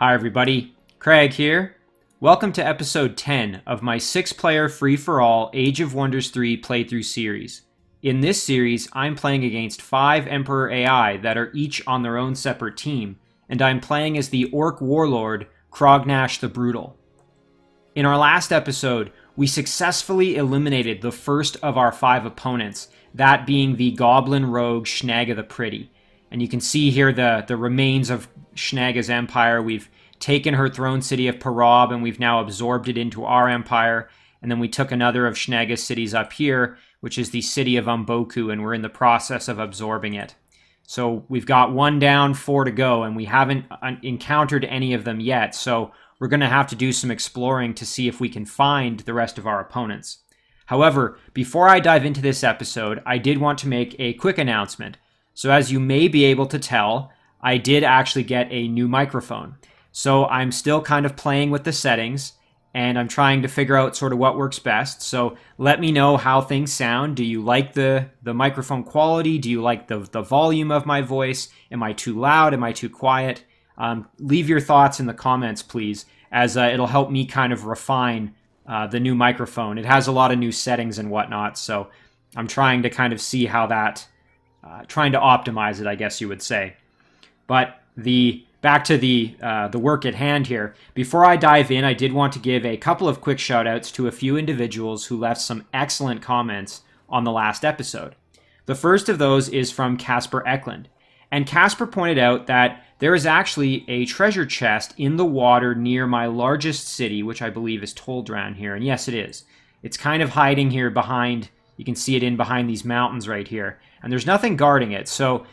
Hi everybody, Craig here. Welcome to episode 10 of my 6-player free-for-all Age of Wonders 3 playthrough series. In this series, I'm playing against 5 Emperor AI that are each on their own separate team, and I'm playing as the Orc Warlord, Crognash the Brutal. In our last episode, we successfully eliminated the first of our 5 opponents, that being the Goblin Rogue Snagga the Pretty. And you can see here the remains of Snagga's empire. We've taken her throne city of Parab and we've now absorbed it into our empire. And then we took another of Snagga's cities up here, which is the city of Umboku, and we're in the process of absorbing it. So we've got 1 down, 4 to go, and we haven't encountered any of them yet. So we're going to have to do some exploring to see if we can find the rest of our opponents. However, before I dive into this episode, I did want to make a quick announcement. So as you may be able to tell, I did actually get a new microphone. So I'm still kind of playing with the settings, and I'm trying to figure out sort of what works best. So let me know how things sound. Do you like the microphone quality? Do you like the volume of my voice? Am I too loud? Am I too quiet? Leave your thoughts in the comments, please, as it'll help me kind of refine the new microphone. It has a lot of new settings and whatnot, so I'm trying to kind of see how that... trying to optimize it, I guess you would say. But back to the work at hand here. Before I dive in, I did want to give a couple of quick shout-outs to a few individuals who left some excellent comments on the last episode. The first of those is from Casper Eklund. And Casper pointed out that there is actually a treasure chest in the water near my largest city, which I believe is Toldran here. And yes, it is. It's kind of hiding here behind... You can see it in behind these mountains right here. And there's nothing guarding it. So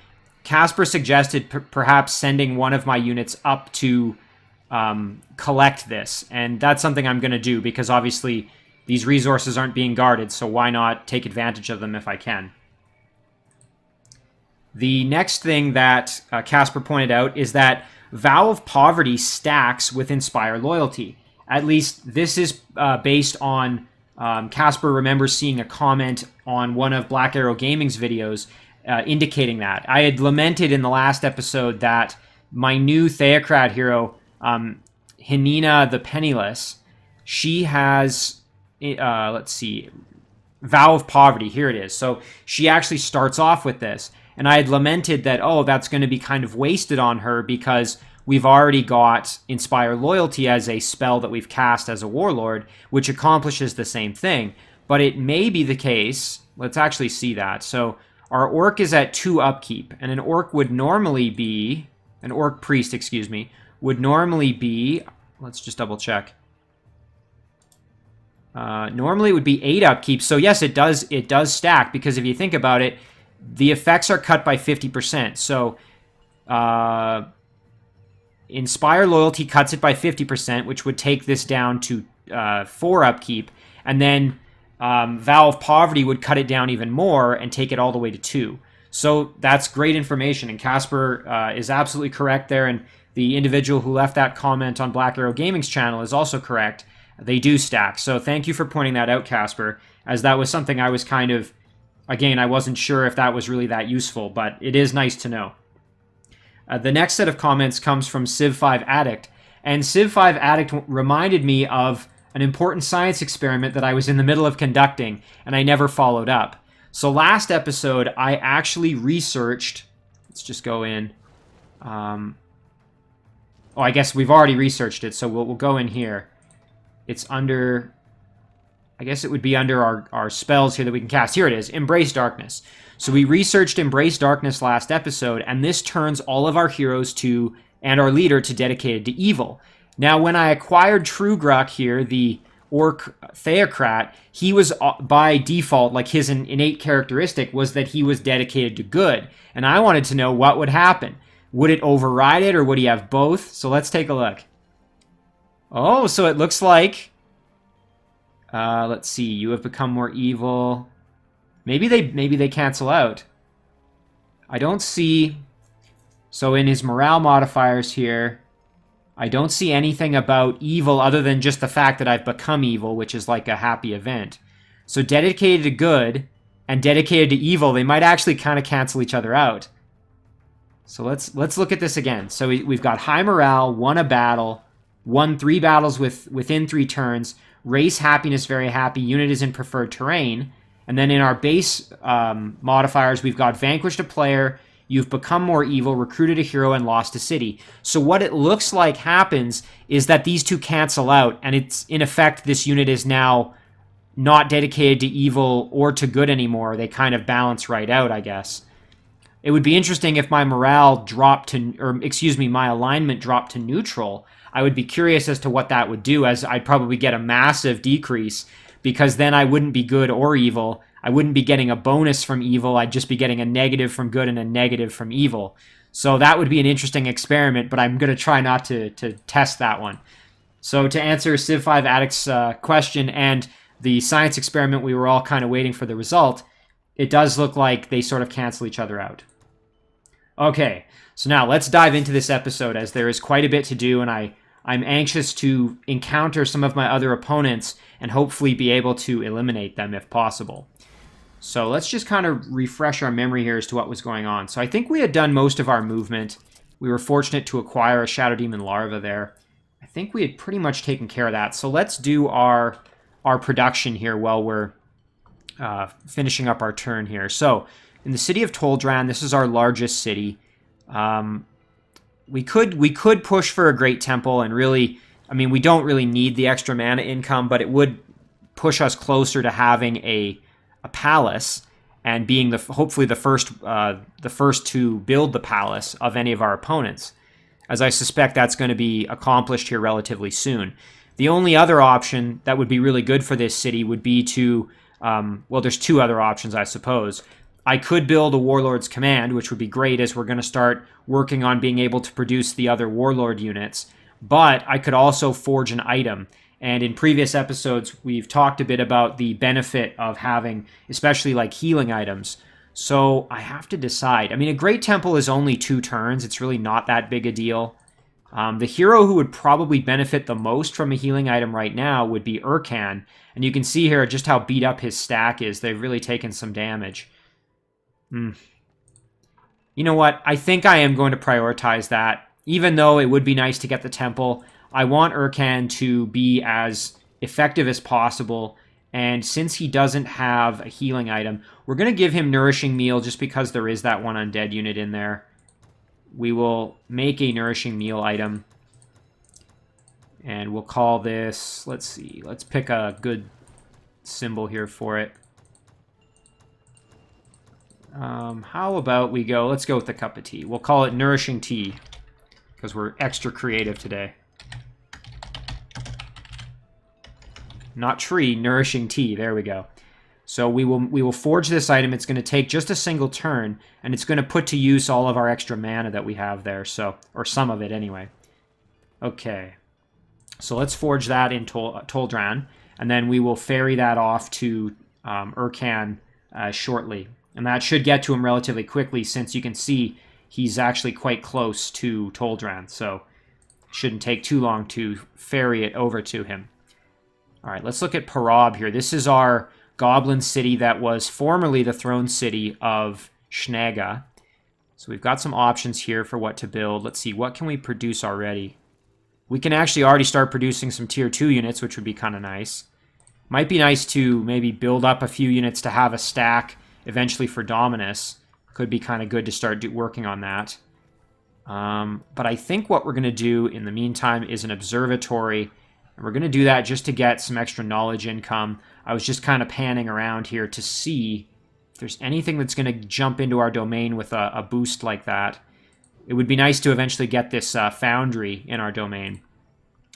Casper suggested perhaps sending one of my units up to collect this. And that's something I'm going to do because obviously these resources aren't being guarded. So why not take advantage of them if I can? The next thing that Casper pointed out is that Vow of Poverty stacks with Inspire Loyalty. At least this is based on... Casper remembers seeing a comment on one of Black Arrow Gaming's videos indicating that. I had lamented in the last episode that my new Theocrat hero, Hinina the Penniless, she has, let's see, Vow of Poverty. Here it is. So she actually starts off with this. And I had lamented that, oh, that's going to be kind of wasted on her because we've already got Inspire Loyalty as a spell that we've cast as a Warlord, which accomplishes the same thing. But it may be the case, let's actually see that. So our Orc is at 2 upkeep, and an Orc would normally be, an Orc Priest, excuse me, would normally be, let's just double check. Normally it would be 8 upkeep, so yes, it does stack, because if you think about it, the effects are cut by 50%. So, Inspire Loyalty cuts it by 50%, which would take this down to 4 upkeep. And then Vow of Poverty would cut it down even more and take it all the way to 2. So that's great information. And Casper is absolutely correct there. And the individual who left that comment on Black Arrow Gaming's channel is also correct. They do stack. So thank you for pointing that out, Casper, as that was something I was kind of... Again, I wasn't sure if that was really that useful, but it is nice to know. The next set of comments comes from Civ5 Addict, and Civ5 Addict reminded me of an important science experiment that I was in the middle of conducting, and I never followed up. So last episode, I actually researched... Let's just go in. Oh, I guess we've already researched it, so we'll go in here. It's under... I guess it would be under our spells here that we can cast. Here it is, Embrace Darkness. So we researched Embrace Darkness last episode, and this turns all of our heroes to, and our leader to Dedicated to Evil. Now, when I acquired Trugruk here, the Orc Theocrat, he was by default, like his innate characteristic was that he was dedicated to good. And I wanted to know what would happen. Would it override it, or would he have both? So let's take a look. Oh, so it looks like... let's see, you have become more evil... Maybe they cancel out. I don't see... So in his morale modifiers here, I don't see anything about evil other than just the fact that I've become evil, which is like a happy event. So dedicated to good and dedicated to evil, they might actually kind of cancel each other out. So let's look at this again. So we've got high morale, won a battle, won 3 battles within 3 turns, race happiness, very happy, unit is in preferred terrain. And then in our base modifiers, we've got vanquished a player, you've become more evil, recruited a hero, and lost a city. So what it looks like happens is that these 2 cancel out, and it's in effect this unit is now not dedicated to evil or to good anymore. They kind of balance right out, I guess. It would be interesting if my morale dropped to, or excuse me, my alignment dropped to neutral. I would be curious as to what that would do, as I'd probably get a massive decrease, because then I wouldn't be good or evil. I wouldn't be getting a bonus from evil. I'd just be getting a negative from good and a negative from evil. So that would be an interesting experiment, but I'm going to try not to test that one. So to answer Civ 5 Addict's question and the science experiment, we were all kind of waiting for the result. It does look like they sort of cancel each other out. Okay, so now let's dive into this episode, as there is quite a bit to do, and I'm anxious to encounter some of my other opponents and hopefully be able to eliminate them if possible. So let's just kind of refresh our memory here as to what was going on. So I think we had done most of our movement. We were fortunate to acquire a Shadow Demon larva there. I think we had pretty much taken care of that. So let's do our production here while we're finishing up our turn here. So in the city of Toldran, this is our largest city. We could push for a Great Temple, and really, I mean, we don't really need the extra mana income, but it would push us closer to having a palace and being hopefully the first to build the palace of any of our opponents, as I suspect that's going to be accomplished here relatively soon. The only other option that would be really good for this city would be to, well, there's 2 other options, I suppose. I could build a Warlord's Command, which would be great, as we're going to start working on being able to produce the other Warlord units. But I could also forge an item. And in previous episodes, we've talked a bit about the benefit of having, especially like healing items. So I have to decide. I mean, a Great Temple is only 2 turns. It's really not that big a deal. The hero who would probably benefit the most from a healing item right now would be Urkan. And you can see here just how beat up his stack is. They've really taken some damage. You know what? I think I am going to prioritize that. Even though it would be nice to get the temple, I want Urkan to be as effective as possible. And since he doesn't have a healing item, we're going to give him Nourishing Meal just because there is that one undead unit in there. We will make a Nourishing Meal item. And we'll call this, let's see, let's pick a good symbol here for it. How about we go, let's go with the cup of tea. We'll call it Nourishing Tea, because we're extra creative today. Not tree, Nourishing Tea, there we go. So we will forge this item. It's going to take just a single turn, and it's going to put to use all of our extra mana that we have there, so, or some of it anyway. Okay, so let's forge that in Toldran, and then we will ferry that off to Urkan shortly. And that should get to him relatively quickly, since you can see he's actually quite close to Toldran, so it shouldn't take too long to ferry it over to him. All right, let's look at Parab here. This is our goblin city that was formerly the throne city of Schnaga. So we've got some options here for what to build. Let's see, what can we produce already? We can actually already start producing some tier 2 units, which would be kind of nice. Might be nice to maybe build up a few units to have a stack eventually for Dominus. Could be kind of good to start working on that. But I think what we're going to do in the meantime is an observatory. And we're going to do that just to get some extra knowledge income. I was just kind of panning around here to see if there's anything that's going to jump into our domain with a boost like that. It would be nice to eventually get this foundry in our domain.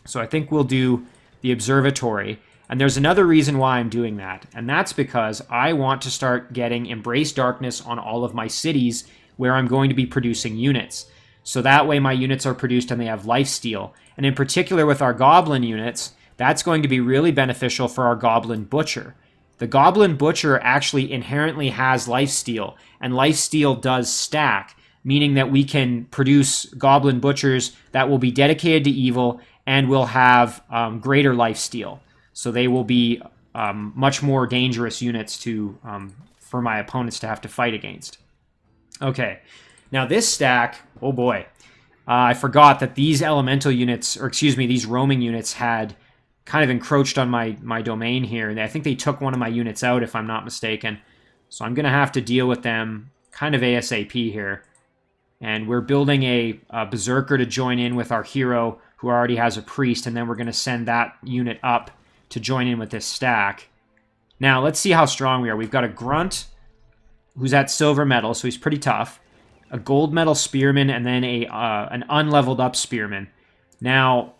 So I think we'll do the observatory. And there's another reason why I'm doing that, and that's because I want to start getting Embrace Darkness on all of my cities where I'm going to be producing units. So that way my units are produced and they have lifesteal. And in particular with our Goblin units, that's going to be really beneficial for our Goblin Butcher. The Goblin Butcher actually inherently has lifesteal, and lifesteal does stack, meaning that we can produce Goblin Butchers that will be dedicated to evil and will have greater lifesteal. So they will be much more dangerous units to for my opponents to have to fight against. Okay, Now this stack, oh boy, I forgot that these elemental units, or excuse me, these roaming units had kind of encroached on my domain here. And I think they took one of my units out, if I'm not mistaken. So I'm going to have to deal with them kind of ASAP here. And we're building a Berserker to join in with our hero, who already has a priest, and then we're going to send that unit up to join in with this stack. Now, let's see how strong we are. We've got a Grunt, who's at silver medal, so he's pretty tough. A gold medal Spearman, and then an unleveled up Spearman. Now,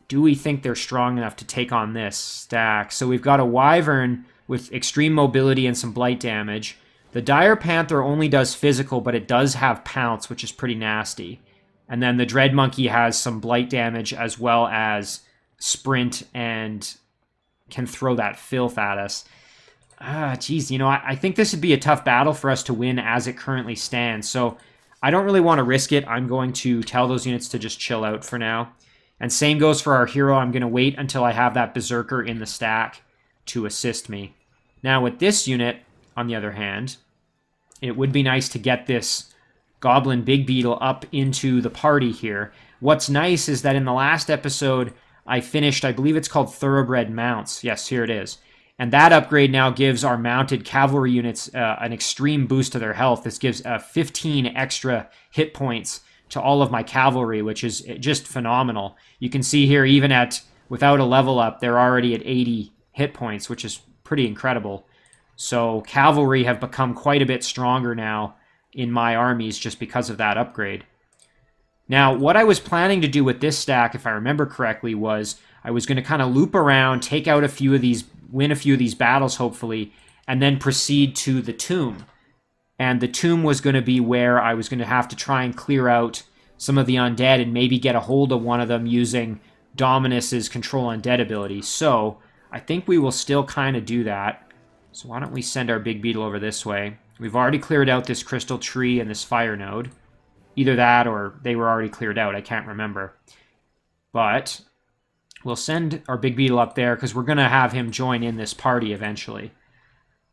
do we think they're strong enough to take on this stack? So we've got a Wyvern with extreme mobility and some blight damage. The Dire Panther only does physical, but it does have pounce, which is pretty nasty. And then the Dread Monkey has some blight damage as well as sprint and can throw that filth at us. Geez, you know, I think this would be a tough battle for us to win as it currently stands. So I don't really want to risk it. I'm going to tell those units to just chill out for now. And same goes for our hero. I'm going to wait until I have that Berserker in the stack to assist me. Now with this unit, on the other hand, it would be nice to get this Goblin Big Beetle up into the party here. What's nice is that in the last episode, I finished, I believe it's called Thoroughbred Mounts. Yes, here it is. And that upgrade now gives our mounted cavalry units an extreme boost to their health. This gives 15 extra hit points to all of my cavalry, which is just phenomenal. You can see here, even without a level up, they're already at 80 hit points, which is pretty incredible. So cavalry have become quite a bit stronger now in my armies just because of that upgrade. Now, what I was planning to do with this stack, if I remember correctly, was I was going to kind of loop around, take out a few of these, win a few of these battles, hopefully, and then proceed to the tomb. And the tomb was going to be where I was going to have to try and clear out some of the undead and maybe get a hold of one of them using Dominus's control undead ability. So I think we will still kind of do that. So why don't we send our Big Beetle over this way? We've already cleared out this crystal tree and this fire node. Either that or they were already cleared out. I can't remember. But we'll send our Big Beetle up there because we're going to have him join in this party eventually.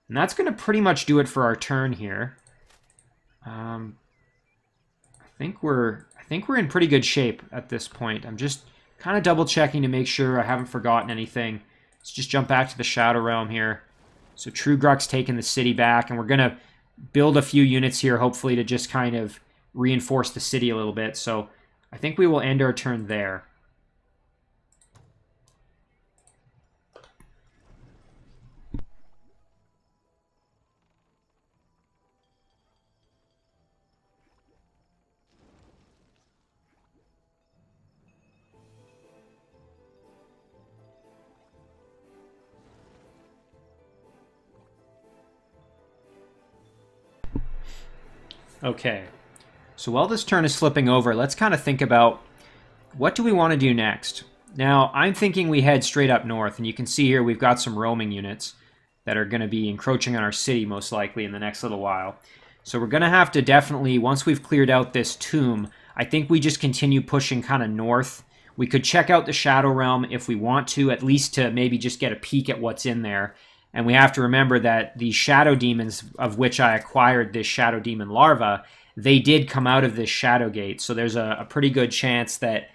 And that's going to pretty much do it for our turn here. I think we're in pretty good shape at this point. I'm just kind of double checking to make sure I haven't forgotten anything. Let's just jump back to the Shadow Realm here. So True Gruck's taking the city back, and we're going to build a few units here, hopefully, to just kind of reinforce the city a little bit. So I think we will end our turn there. Okay, so while this turn is flipping over, let's kind of think about what do we want to do next. Now, I'm thinking we head straight up north, and you can see here we've got some roaming units that are going to be encroaching on our city most likely in the next little while. So we're going to have to definitely, once we've cleared out this tomb, I think we just continue pushing kind of north. We could check out the Shadow Realm if we want to, at least to maybe just get a peek at what's in there. And we have to remember that the Shadow Demons, of which I acquired this Shadow Demon larva, they did come out of this Shadow Gate. So there's a pretty good chance that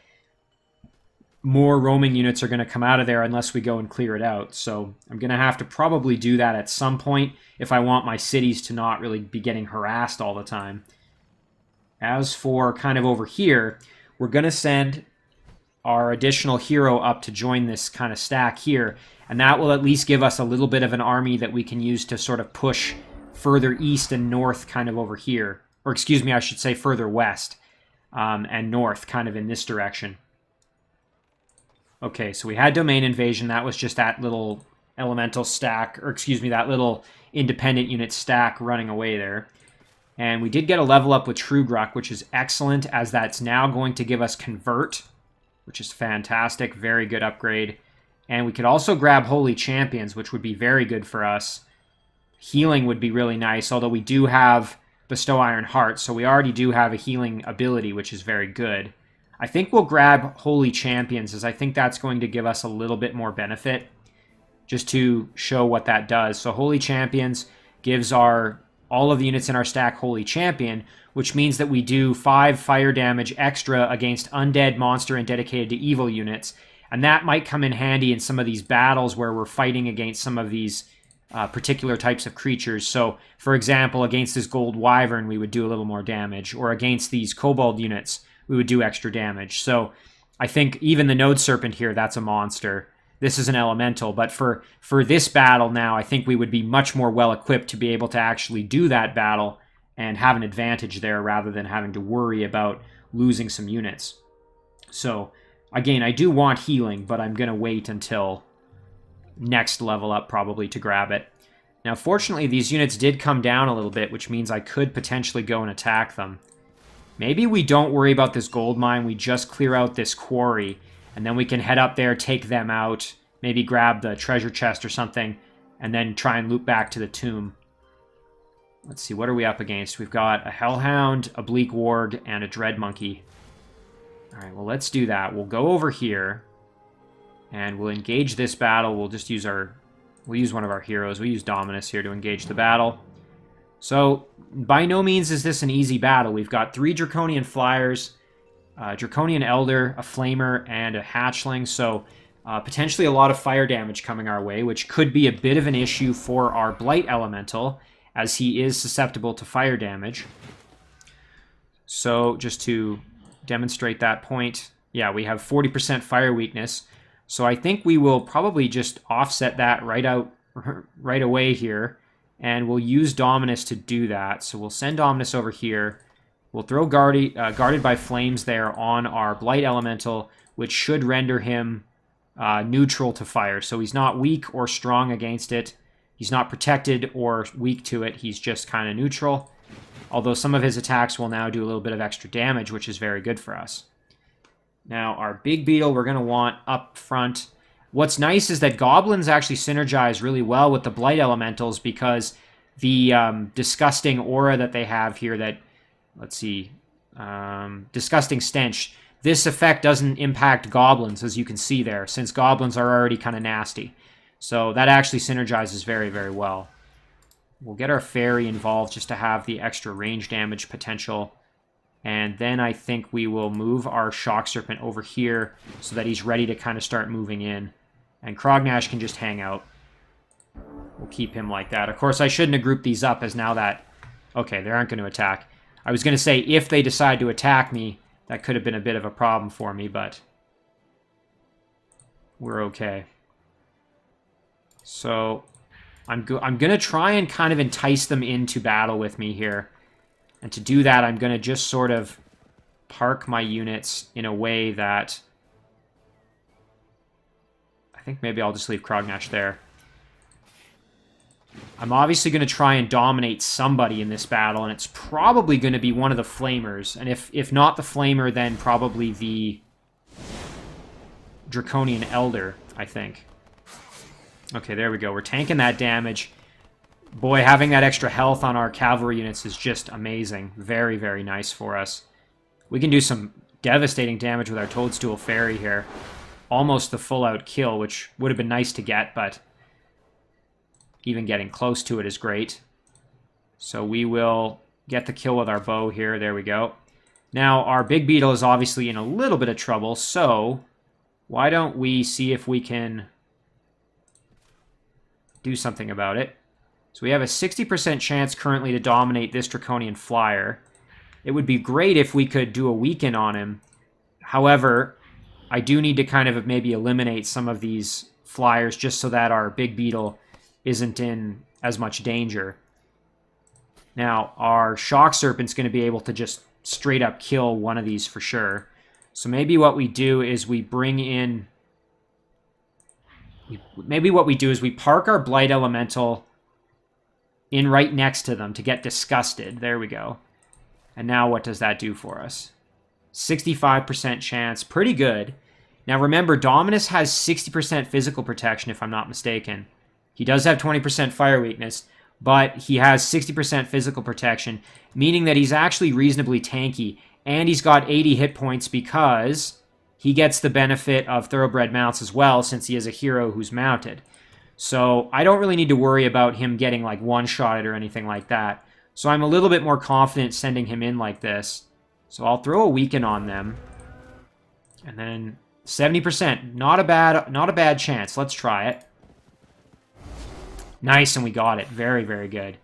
more roaming units are going to come out of there unless we go and clear it out. So I'm going to have to probably do that at some point if I want my cities to not really be getting harassed all the time. As for kind of over here, we're going to send our additional hero up to join this kind of stack here. And that will at least give us a little bit of an army that we can use to sort of push further east and north kind of over here. Or excuse me, I should say further west and north kind of in this direction. Okay, so we had Domain Invasion. That was just that little elemental stack, or excuse me, that little independent unit stack running away there. And we did get a level up with True Gruck, which is excellent, as that's now going to give us Convert, which is fantastic. Very good upgrade. And we could also grab Holy Champions, which would be very good for us. Healing would be really nice, although we do have Bestow Iron Heart, so we already do have a healing ability, which is very good. I think we'll grab Holy Champions, as I think that's going to give us a little bit more benefit, just to show what that does. So Holy Champions gives all all of the units in our stack Holy Champion, which means that we do 5 fire damage extra against undead, monster, and dedicated to evil units. And that might come in handy in some of these battles where we're fighting against some of these particular types of creatures. So, for example, against this Gold Wyvern, we would do a little more damage. Or against these Kobold units, we would do extra damage. So I think even the Node Serpent here, that's a monster. This is an elemental. But for this battle now, I think we would be much more well-equipped to be able to actually do that battle and have an advantage there rather than having to worry about losing some units. So, again, I do want healing, but I'm going to wait until next level up probably to grab it. Now, fortunately, these units did come down a little bit, which means I could potentially go and attack them. Maybe we don't worry about this gold mine, we just clear out this quarry, and then we can head up there, take them out, maybe grab the treasure chest or something, and then try and loop back to the tomb. Let's see, what are we up against? We've got a Hellhound, a Bleak Warg, and a Dread Monkey. Alright, well, let's do that. We'll go over here, and we'll engage this battle. We'll just use we'll use one of our heroes. We'll use Dominus here to engage the battle. So, by no means is this an easy battle. We've got 3 Draconian Flyers, a Draconian Elder, a Flamer, and a Hatchling. So, potentially a lot of fire damage coming our way, which could be a bit of an issue for our Blight Elemental, as he is susceptible to fire damage. So, just to demonstrate that point, yeah, we have 40% fire weakness. So I think we will probably just offset that right away here, and we'll use Dominus to do that. So we'll send Dominus over here. We'll throw Guarded by Flames there on our Blight Elemental, which should render him neutral to fire. So he's not weak or strong against it. He's not protected or weak to it. He's just kind of neutral. Although some of his attacks will now do a little bit of extra damage, which is very good for us. Now, our Big Beetle we're going to want up front. What's nice is that Goblins actually synergize really well with the Blight Elementals because the disgusting aura that they have here that, let's see, Disgusting Stench. This effect doesn't impact Goblins, as you can see there, since Goblins are already kind of nasty. So that actually synergizes very, very well. We'll get our Fairy involved just to have the extra range damage potential. And then I think we will move our Shock Serpent over here so that he's ready to kind of start moving in. And Crognash can just hang out. We'll keep him like that. Of course, I shouldn't have grouped these up as now that... Okay, they aren't going to attack. I was going to say, if they decide to attack me, that could have been a bit of a problem for me, but... we're okay. So, I'm going to try and kind of entice them into battle with me here. And to do that, I'm going to just sort of park my units in a way that... I think maybe I'll just leave Crognash there. I'm obviously going to try and dominate somebody in this battle, and it's probably going to be one of the Flamers. And if not the Flamer, then probably the Draconian Elder, I think. Okay, there we go. We're tanking that damage. Boy, having that extra health on our cavalry units is just amazing. Very, very nice for us. We can do some devastating damage with our Toadstool Fairy here. Almost the full-out kill, which would have been nice to get, but even getting close to it is great. So we will get the kill with our bow here. There we go. Now, our Big Beetle is obviously in a little bit of trouble, so why don't we see if we can do something about it. So we have a 60% chance currently to dominate this Draconian Flyer. It would be great if we could do a weaken on him. However, I do need to kind of maybe eliminate some of these Flyers just so that our Big Beetle isn't in as much danger. Now, our Shock Serpent's going to be able to just straight up kill one of these for sure. So maybe what we do is we bring in... Maybe what we do is we park our Blight Elemental in right next to them to get disgusted. There we go. And now what does that do for us? 65% chance. Pretty good. Now remember, Dominus has 60% physical protection, if I'm not mistaken. He does have 20% fire weakness, but he has 60% physical protection, meaning that he's actually reasonably tanky. And he's got 80 hit points because he gets the benefit of Thoroughbred mounts as well, since he is a hero who's mounted. So I don't really need to worry about him getting like one-shotted or anything like that. So I'm a little bit more confident sending him in like this. So I'll throw a weaken on them. And then 70%. Not a bad chance. Let's try it. Nice, and we got it. Very, very good.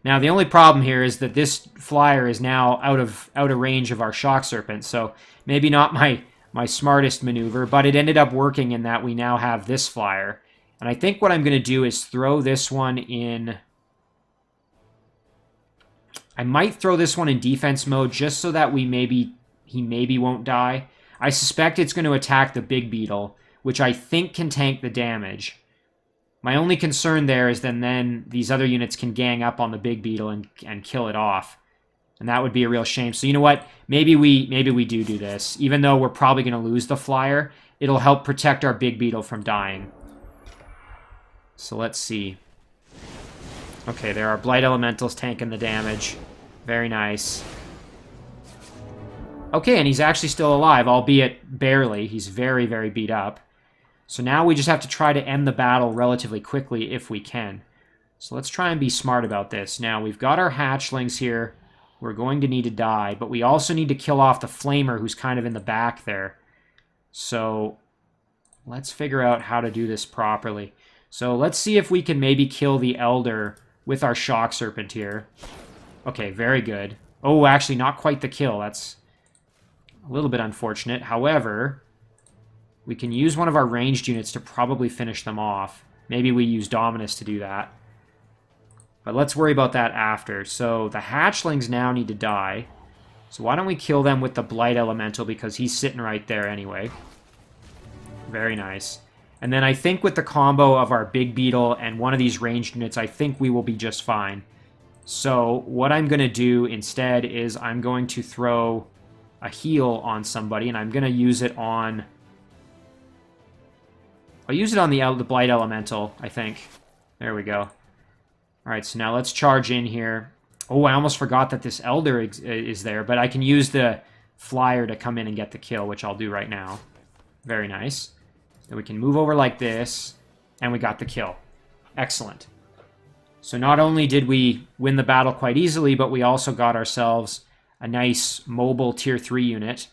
Now, the only problem here is that this flyer is now out of range of our Shock Serpent, so maybe not my smartest maneuver, but it ended up working in that we now have this flyer. And I think what I'm going to do is throw this one in... I might throw this one in defense mode just so that he maybe won't die. I suspect it's going to attack the Big Beetle, which I think can tank the damage. My only concern there is then these other units can gang up on the Big Beetle and kill it off. And that would be a real shame. So you know what? Maybe we do this. Even though we're probably going to lose the flyer, it'll help protect our Big Beetle from dying. So let's see. Okay, there are Blight Elementals tanking the damage. Very nice. Okay, and he's actually still alive, albeit barely. He's very, very beat up. So now we just have to try to end the battle relatively quickly if we can. So let's try and be smart about this. Now, we've got our hatchlings here. We're going to need to die, but we also need to kill off the flamer who's kind of in the back there. So let's figure out how to do this properly. So let's see if we can maybe kill the elder with our Shock Serpent here. Okay, very good. Oh, actually, not quite the kill. That's a little bit unfortunate. However, we can use one of our ranged units to probably finish them off. Maybe we use Dominus to do that. But let's worry about that after. So the hatchlings now need to die. So why don't we kill them with the Blight Elemental, because he's sitting right there anyway. Very nice. And then I think with the combo of our Big Beetle and one of these ranged units, I think we will be just fine. So what I'm going to do instead is I'm going to throw a heal on somebody, and I'm going to use it on... I'll use it on the Blight Elemental, I think. There we go. Alright, so now let's charge in here. Oh, I almost forgot that this Elder is there, but I can use the Flyer to come in and get the kill, which I'll do right now. Very nice. Then we can move over like this, and we got the kill. Excellent. So not only did we win the battle quite easily, but we also got ourselves a nice mobile tier 3 unit.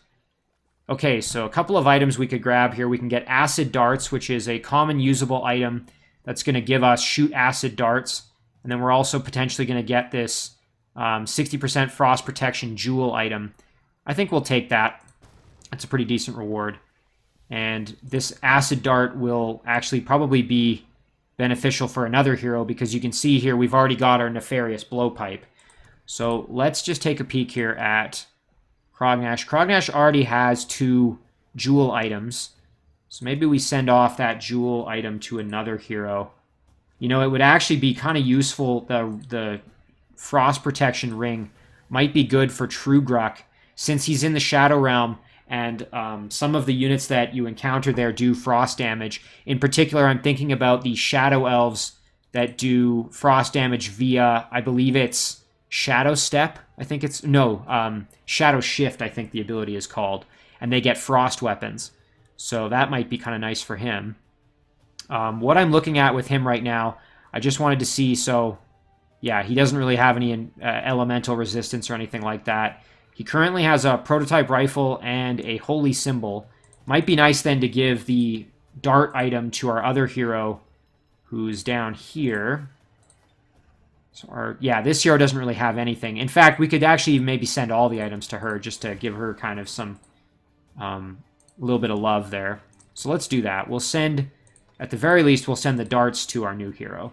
Okay, so a couple of items we could grab here. We can get Acid Darts, which is a common usable item that's going to give us shoot acid darts. And then we're also potentially going to get this 60% frost protection jewel item. I think we'll take that. That's a pretty decent reward. And this acid dart will actually probably be beneficial for another hero, because you can see here we've already got our nefarious blowpipe. So let's just take a peek here at Crognash. Crognash already has 2 jewel items. So maybe we send off that jewel item to another hero. You know, it would actually be kind of useful. The frost protection ring might be good for True Gruck, since he's in the Shadow Realm, and some of the units that you encounter there do frost damage. In particular, I'm thinking about the Shadow Elves that do frost damage via, I believe it's Shadow Step. I think it's, no, Shadow Shift, I think the ability is called. And they get frost weapons. So that might be kind of nice for him. What I'm looking at with him right now, I just wanted to see, so yeah, he doesn't really have any elemental resistance or anything like that. He currently has a prototype rifle and a holy symbol. Might be nice then to give the dart item to our other hero who's down here. So yeah, this hero doesn't really have anything. In fact, we could actually maybe send all the items to her just to give her kind of some little bit of love there. So let's do that. We'll send, at the very least, we'll send the darts to our new hero.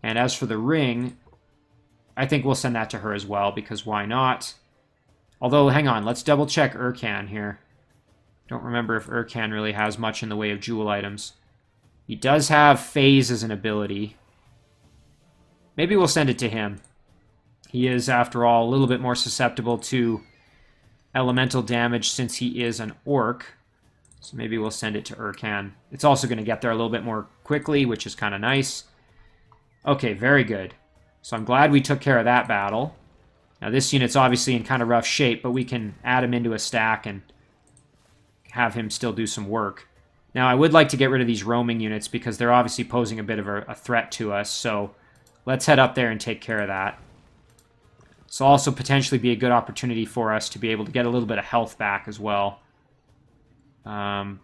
And as for the ring, I think we'll send that to her as well, because why not? Although, hang on, let's double check Urkan here. Don't remember if Urkan really has much in the way of jewel items. He does have Phase as an ability. Maybe we'll send it to him. He is, after all, a little bit more susceptible to elemental damage since he is an orc. So maybe we'll send it to Urkan. It's also going to get there a little bit more quickly, which is kind of nice. Okay, very good. So I'm glad we took care of that battle. Now this unit's obviously in kind of rough shape, but we can add him into a stack and have him still do some work. Now I would like to get rid of these roaming units because they're obviously posing a bit of a threat to us, so let's head up there and take care of that. This will also potentially be a good opportunity for us to be able to get a little bit of health back as well. Now,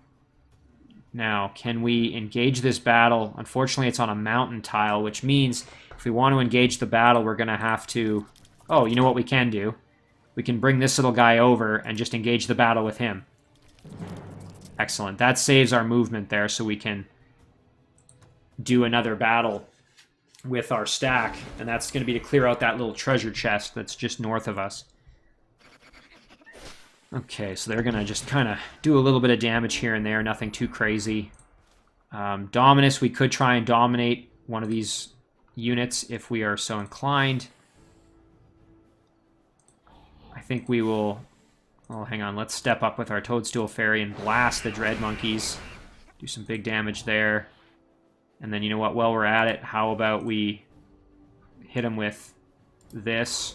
can we engage this battle? Unfortunately, it's on a mountain tile, which means if we want to engage the battle, we're going to have to... Oh, you know what we can do? We can bring this little guy over and just engage the battle with him. Excellent. That saves our movement there, so we can do another battle with our stack, and that's going to be to clear out that little treasure chest that's just north of us. Okay, so they're going to just kind of do a little bit of damage here and there, nothing too crazy. Dominus, we could try and dominate one of these units if we are so inclined. I think we will... Oh, hang on, let's step up with our Toadstool Fairy and blast the Dread Monkeys. Do some big damage there. And then, you know what, while we're at it, how about we hit them with this.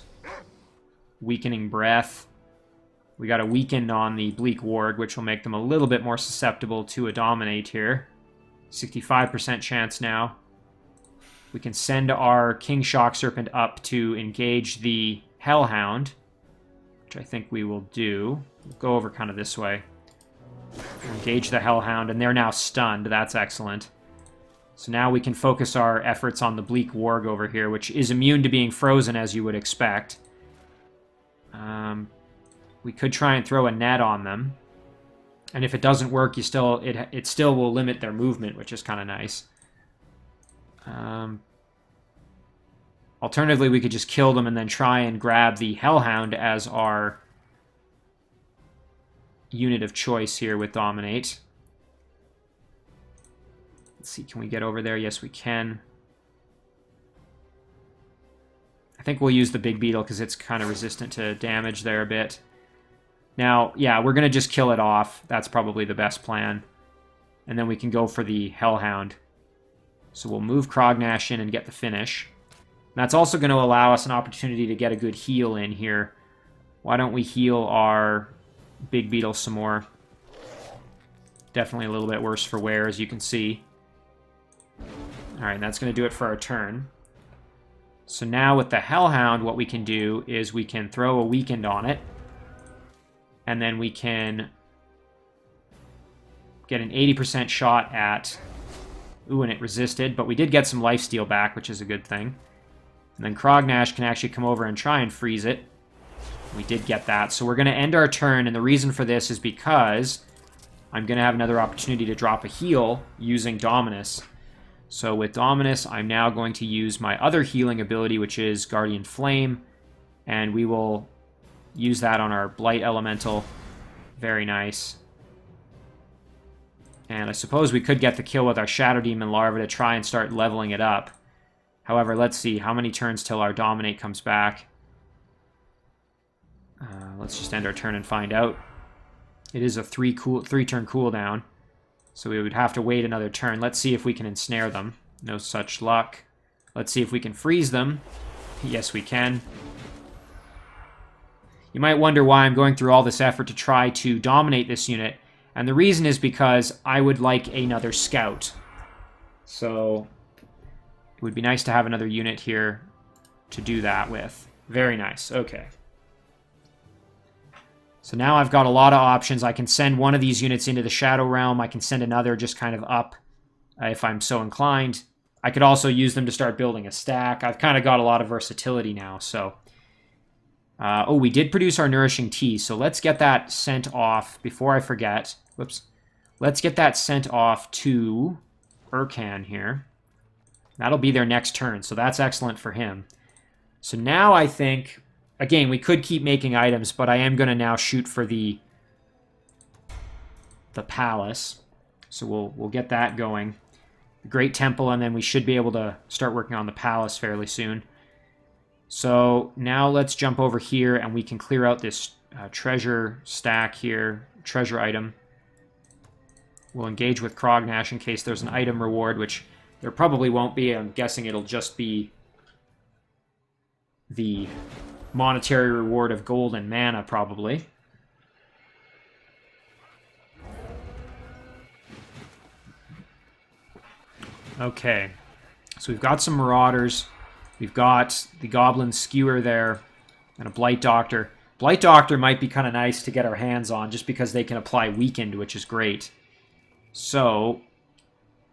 Weakening Breath. We got a weaken on the Bleak Ward, which will make them a little bit more susceptible to a Dominate here. 65% chance now. We can send our King Shock Serpent up to engage the Hellhound, which I think we will do. We'll go over kind of this way. Engage the Hellhound, and they're now stunned. That's excellent. So now we can focus our efforts on the Bleak Warg over here, which is immune to being frozen, as you would expect. We could try and throw a net on them. And if it doesn't work, it still will limit their movement, which is kind of nice. Alternatively, we could just kill them and then try and grab the Hellhound as our unit of choice here with Dominate. Let's see, can we get over there? Yes, we can. I think we'll use the Big Beetle because it's kind of resistant to damage there a bit. Now, yeah, we're going to just kill it off. That's probably the best plan. And then we can go for the Hellhound. So we'll move Crognash in and get the finish. And that's also going to allow us an opportunity to get a good heal in here. Why don't we heal our Big Beetle some more? Definitely a little bit worse for wear, as you can see. Alright, that's going to do it for our turn. So now with the Hellhound, what we can do is we can throw a Weakened on it. And then we can get an 80% shot at... Ooh, and it resisted, but we did get some lifesteal back, which is a good thing. And then Crognash can actually come over and try and freeze it. We did get that. So we're going to end our turn, and the reason for this is because I'm going to have another opportunity to drop a heal using Dominus. So with Dominus, I'm now going to use my other healing ability, which is Guardian Flame, and we will use that on our Blight Elemental. Very nice. And I suppose we could get the kill with our Shadow Demon Larva to try and start leveling it up. However, let's see. How many turns till our Dominate comes back? Let's just end our turn and find out. It is a three-turn cooldown, so we would have to wait another turn. Let's see if we can ensnare them. No such luck. Let's see if we can freeze them. Yes, we can. You might wonder why I'm going through all this effort to try to dominate this unit, and the reason is because I would like another scout. So it would be nice to have another unit here to do that with. Very nice. Okay. So now I've got a lot of options. I can send one of these units into the Shadow Realm. I can send another just kind of up if I'm so inclined. I could also use them to start building a stack. I've kind of got a lot of versatility now, so... oh, we did produce our Nourishing Tea, so let's get that sent off before I forget. Whoops. Let's get that sent off to Urkan here. That'll be their next turn, so that's excellent for him. So now I think... Again, we could keep making items, but I am going to now shoot for the palace. So we'll get that going. The Great Temple, and then we should be able to start working on the palace fairly soon. So now let's jump over here, and we can clear out this treasure stack here, treasure item. We'll engage with Crognash in case there's an item reward, which there probably won't be. I'm guessing it'll just be the monetary reward of gold and mana, probably. Okay, so we've got some Marauders. We've got the Goblin Skewer there. And a Blight Doctor. Blight Doctor might be kind of nice to get our hands on just because they can apply Weakened, which is great. So,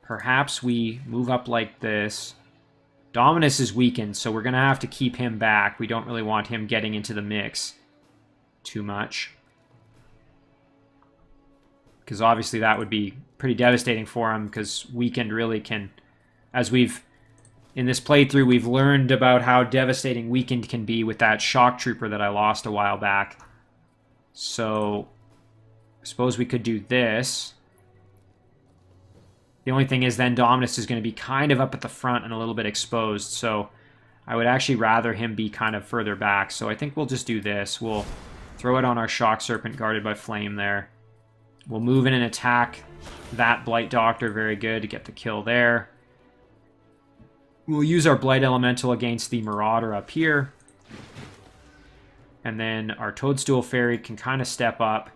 perhaps we move up like this. Dominus is weakened, so we're going to have to keep him back. We don't really want him getting into the mix too much. Because obviously that would be pretty devastating for him, because weakened really can... As in this playthrough, we've learned about how devastating weakened can be with that shock trooper that I lost a while back. So, I suppose we could do this. The only thing is then Dominus is going to be kind of up at the front and a little bit exposed, so I would actually rather him be kind of further back. So I think we'll just do this. We'll throw it on our Shock Serpent guarded by Flame there. We'll move in and attack that Blight Doctor, very good, to get the kill there. We'll use our Blight Elemental against the Marauder up here. And then our Toadstool Fairy can kind of step up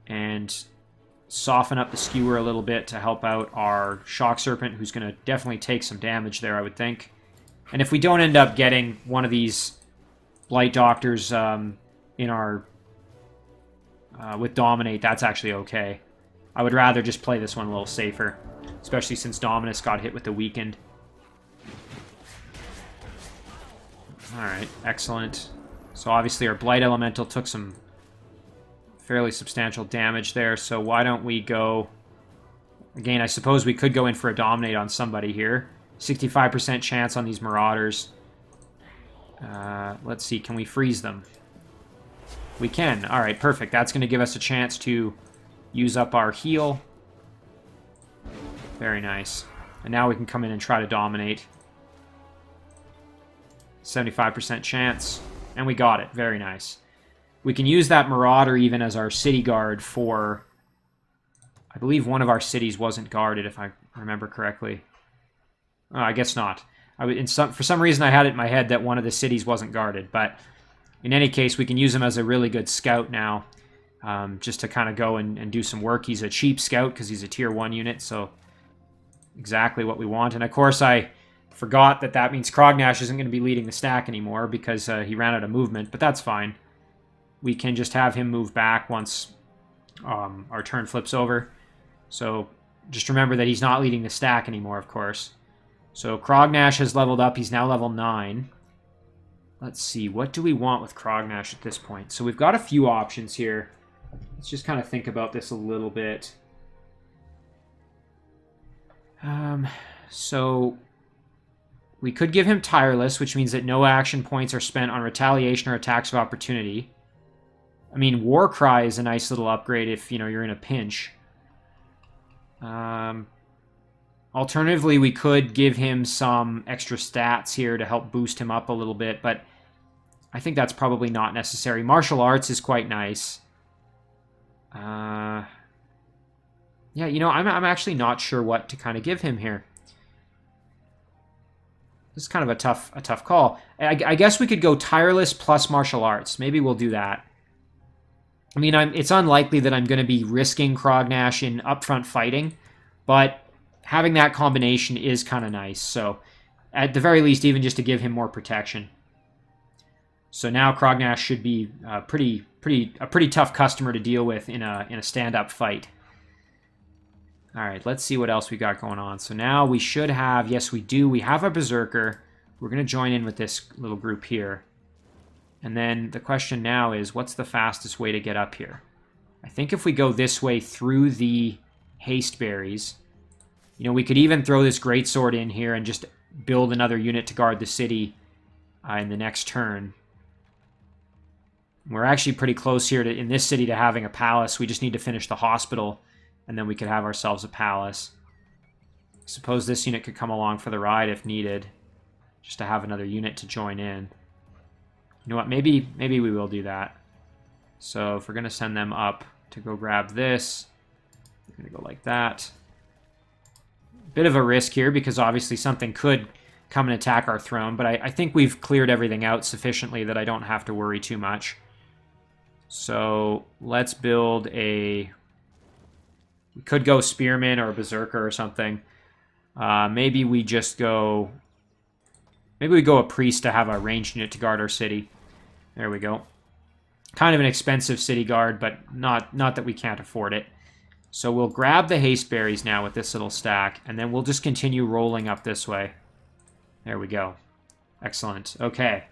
and soften up the Skewer a little bit to help out our Shock Serpent, who's going to definitely take some damage there, I would think. And if we don't end up getting one of these Blight Doctors in our... with Dominate, that's actually okay. I would rather just play this one a little safer, especially since Dominus got hit with the Weakened. Alright, excellent. So obviously our Blight Elemental took some fairly substantial damage there, so why don't we go... Again, I suppose we could go in for a Dominate on somebody here. 65% chance on these Marauders. Let's see, can we freeze them? We can. Alright, perfect. That's going to give us a chance to use up our heal. Very nice. And now we can come in and try to dominate. 75% chance. And we got it. Very nice. We can use that Marauder even as our city guard for... I believe one of our cities wasn't guarded, if I remember correctly. Oh, I guess not. For some reason I had it in my head that one of the cities wasn't guarded, but... In any case, we can use him as a really good scout now, just to kind of go and do some work. He's a cheap scout because he's a tier 1 unit, so exactly what we want. And of course, I forgot that means Crognash isn't going to be leading the stack anymore because he ran out of movement, but that's fine. We can just have him move back once our turn flips over. So just remember that he's not leading the stack anymore, of course. So Crognash has leveled up. He's now level 9. Let's see, what do we want with Crognash at this point? So we've got a few options here. Let's just kind of think about this a little bit. So we could give him Tireless, which means that no action points are spent on retaliation or attacks of opportunity. I mean, Warcry is a nice little upgrade if, you're in a pinch. Alternatively, we could give him some extra stats here to help boost him up a little bit, but I think that's probably not necessary. Martial Arts is quite nice. Yeah, I'm actually not sure what to kind of give him here. This is kind of a tough call. I guess we could go Tireless plus Martial Arts. Maybe we'll do that. I mean, it's unlikely that I'm going to be risking Crognash in upfront fighting, but having that combination is kind of nice. So, at the very least, even just to give him more protection. So now Crognash should be a pretty tough customer to deal with in a stand-up fight. All right, let's see what else we got going on. So now we should have, yes, we do. We have a Berserker. We're going to join in with this little group here. And then the question now is, what's the fastest way to get up here? I think if we go this way through the Haste Berries... we could even throw this Greatsword in here and just build another unit to guard the city in the next turn. We're actually pretty close here in this city to having a palace. We just need to finish the hospital, and then we could have ourselves a palace. I suppose this unit could come along for the ride if needed, just to have another unit to join in. You know what? Maybe we will do that. So if we're going to send them up to go grab this, we're going to go like that. Bit of a risk here because obviously something could come and attack our throne, but I think we've cleared everything out sufficiently that I don't have to worry too much. So let's build a... We could go Spearman or a Berserker or something. Maybe we just go... Maybe we go a Priest to have a ranged unit to guard our city. There we go. Kind of an expensive city guard, but not that we can't afford it. So we'll grab the haste berries now with this little stack, and then we'll just continue rolling up this way. There we go. Excellent. Okay.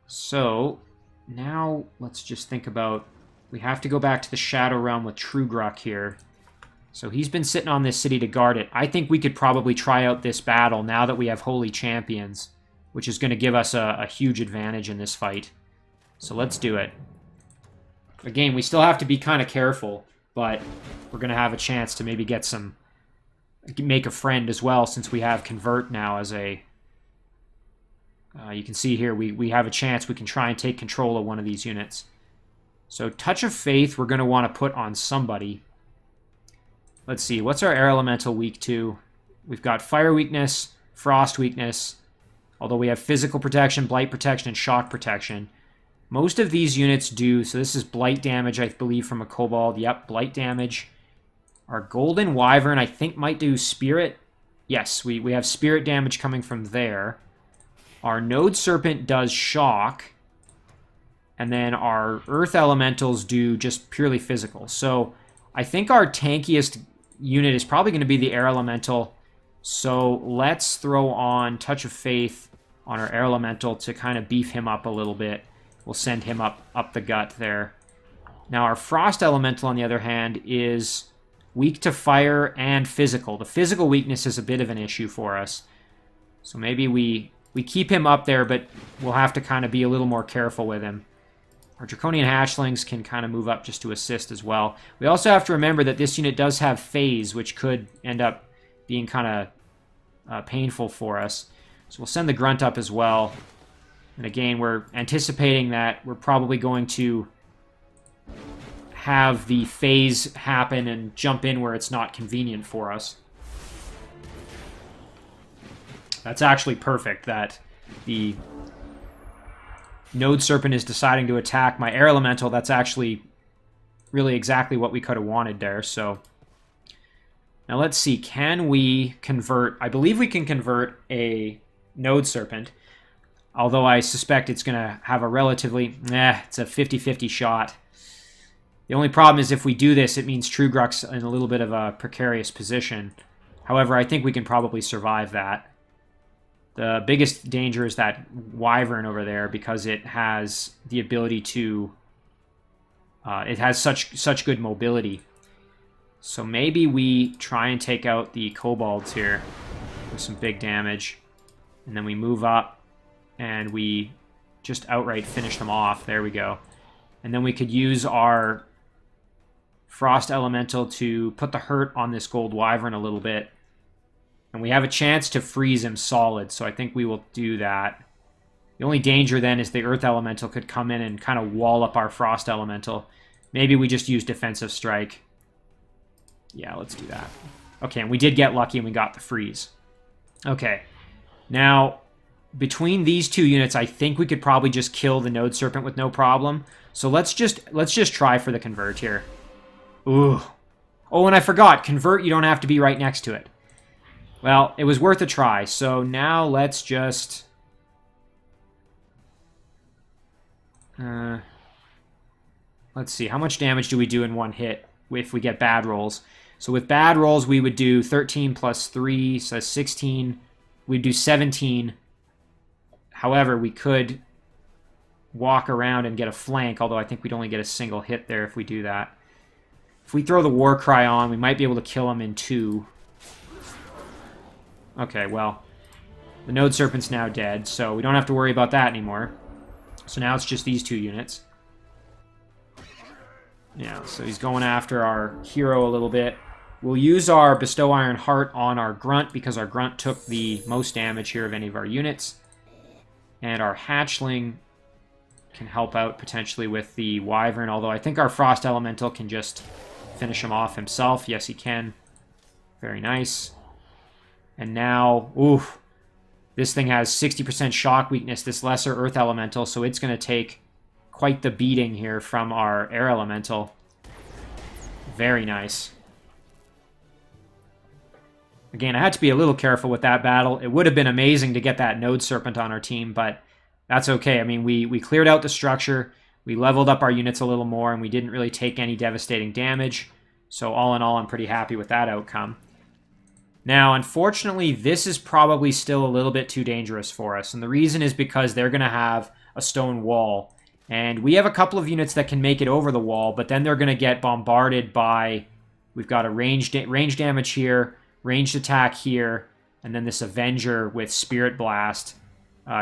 So now let's just think about... We have to go back to the Shadow Realm with Trugruk here. So he's been sitting on this city to guard it. I think we could probably try out this battle now that we have Holy Champions, which is going to give us a huge advantage in this fight. So let's do it. Again, we still have to be kind of careful, but we're going to have a chance to maybe make a friend as well, since we have Convert now as a... you can see here, we have a chance. We can try and take control of one of these units. So Touch of Faith we're going to want to put on somebody. Let's see, what's our Air Elemental weak to? We've got Fire weakness, Frost weakness, although we have Physical protection, Blight protection, and Shock protection. Most of these units do, so this is Blight damage, I believe, from a Kobold. Yep, Blight damage. Our Golden Wyvern, I think, might do Spirit. Yes, we have Spirit damage coming from there. Our Node Serpent does Shock. And then our Earth Elementals do just purely physical. So I think our tankiest unit is probably going to be the Air Elemental. So let's throw on Touch of Faith on our Air Elemental to kind of beef him up a little bit. We'll send him up the gut there. Now our Frost Elemental, on the other hand, is weak to fire and physical. The physical weakness is a bit of an issue for us. So maybe we keep him up there, but we'll have to kind of be a little more careful with him. Our Draconian Hatchlings can kind of move up just to assist as well. We also have to remember that this unit does have Phase, which could end up being kind of painful for us. So we'll send the Grunt up as well. And again, we're anticipating that we're probably going to have the Phase happen and jump in where it's not convenient for us. That's actually perfect that the Node Serpent is deciding to attack my Air Elemental. That's actually really exactly what we could have wanted there. So now let's see. Can we convert? I believe we can convert a Node Serpent, although I suspect it's going to have a relatively... it's a 50-50 shot. The only problem is if we do this, it means Trugruk's in a little bit of a precarious position. However, I think we can probably survive that. The biggest danger is that Wyvern over there, because it has the ability to... it has such good mobility. So maybe we try and take out the Kobolds here with some big damage. And then we move up and we just outright finish them off. There we go. And then we could use our Frost Elemental to put the hurt on this Gold Wyvern a little bit. And we have a chance to freeze him solid, so I think we will do that. The only danger then is the Earth Elemental could come in and kind of wall up our Frost Elemental. Maybe we just use Defensive Strike. Yeah, let's do that. Okay, and we did get lucky and we got the freeze. Okay, now between these two units, I think we could probably just kill the Node Serpent with no problem. So let's just try for the Convert here. Ooh. Oh, and I forgot, Convert, you don't have to be right next to it. Well, it was worth a try, so now let's just... let's see, how much damage do we do in one hit if we get bad rolls? So with bad rolls, we would do 13 plus 3, so that's 16. We'd do 17. However, we could walk around and get a flank, although I think we'd only get a single hit there if we do that. If we throw the War Cry on, we might be able to kill him in 2. Okay, well, the Node Serpent's now dead, so we don't have to worry about that anymore. So now it's just these two units. Yeah, so he's going after our hero a little bit. We'll use our Bestow Iron Heart on our Grunt, because our Grunt took the most damage here of any of our units. And our Hatchling can help out potentially with the Wyvern, although I think our Frost Elemental can just finish him off himself. Yes, he can. Very nice. And now, oof, this thing has 60% shock weakness, this lesser Earth Elemental, so it's going to take quite the beating here from our Air Elemental. Very nice. Again, I had to be a little careful with that battle. It would have been amazing to get that Node Serpent on our team, but that's okay. I mean, we cleared out the structure, we leveled up our units a little more, and we didn't really take any devastating damage. So all in all, I'm pretty happy with that outcome. Now, unfortunately, this is probably still a little bit too dangerous for us. And the reason is because they're going to have a stone wall. And we have a couple of units that can make it over the wall, but then they're going to get bombarded by... We've got a range damage here, ranged attack here, and then this Avenger with Spirit Blast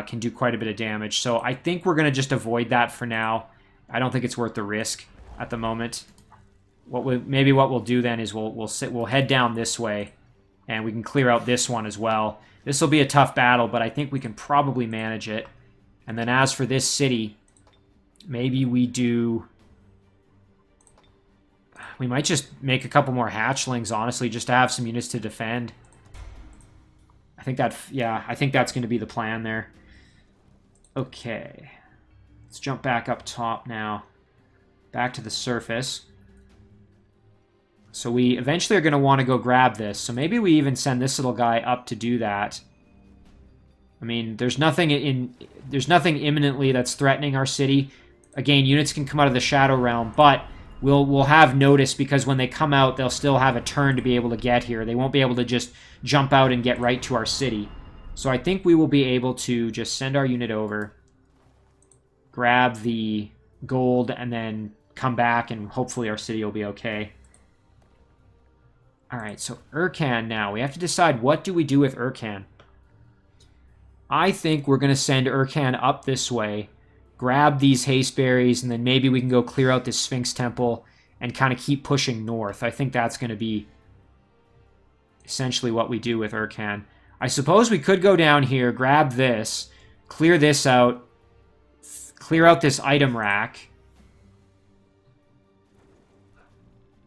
can do quite a bit of damage. So I think we're going to just avoid that for now. I don't think it's worth the risk at the moment. Maybe what we'll do then is we'll head down this way, and we can clear out this one as well. This will be a tough battle, but I think we can probably manage it. And then as for this city, maybe we do... We might just make a couple more hatchlings, honestly, just to have some units to defend. I think that's going to be the plan there. Okay. Let's jump back up top now. Back to the surface. So we eventually are going to want to go grab this. So maybe we even send this little guy up to do that. I mean, there's nothing imminently that's threatening our city. Again, units can come out of the Shadow Realm, but we'll have notice because when they come out, they'll still have a turn to be able to get here. They won't be able to just jump out and get right to our city. So I think we will be able to just send our unit over, grab the gold, and then come back, and hopefully our city will be okay. Alright, so Urkan now. We have to decide, what do we do with Urkan? I think we're going to send Urkan up this way, grab these haste berries, and then maybe we can go clear out this Sphinx Temple and kind of keep pushing north. I think that's going to be essentially what we do with Urkan. I suppose we could go down here, grab this, clear this out, clear out this item rack.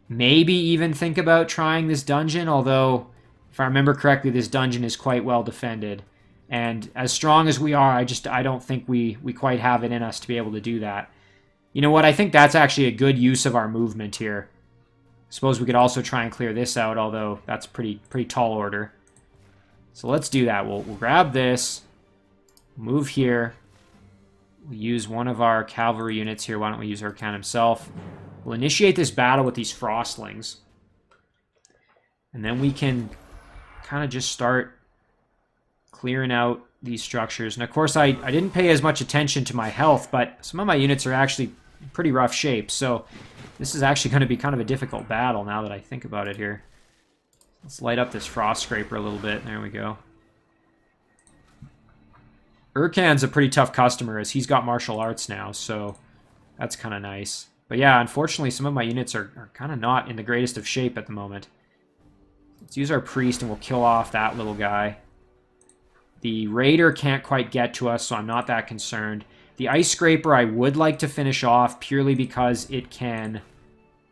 Maybe even think about trying this dungeon, although, if I remember correctly, this dungeon is quite well defended. And as strong as we are, I don't think we quite have it in us to be able to do that. You know what? I think that's actually a good use of our movement here. Suppose we could also try and clear this out, although that's pretty tall order. So let's do that. We'll grab this, move here. We'll use one of our cavalry units here. Why don't we use Urkan himself? We'll initiate this battle with these Frostlings. And then we can kind of just start clearing out these structures. And of course, I didn't pay as much attention to my health, but some of my units are actually in pretty rough shape. So this is actually going to be kind of a difficult battle now that I think about it here. Let's light up this Frost Scraper a little bit. There we go. Urkan's a pretty tough customer as he's got martial arts now, so that's kind of nice. But yeah, unfortunately, some of my units are kind of not in the greatest of shape at the moment. Let's use our Priest and we'll kill off that little guy. The Raider can't quite get to us, so I'm not that concerned. The Ice Scraper I would like to finish off purely because it can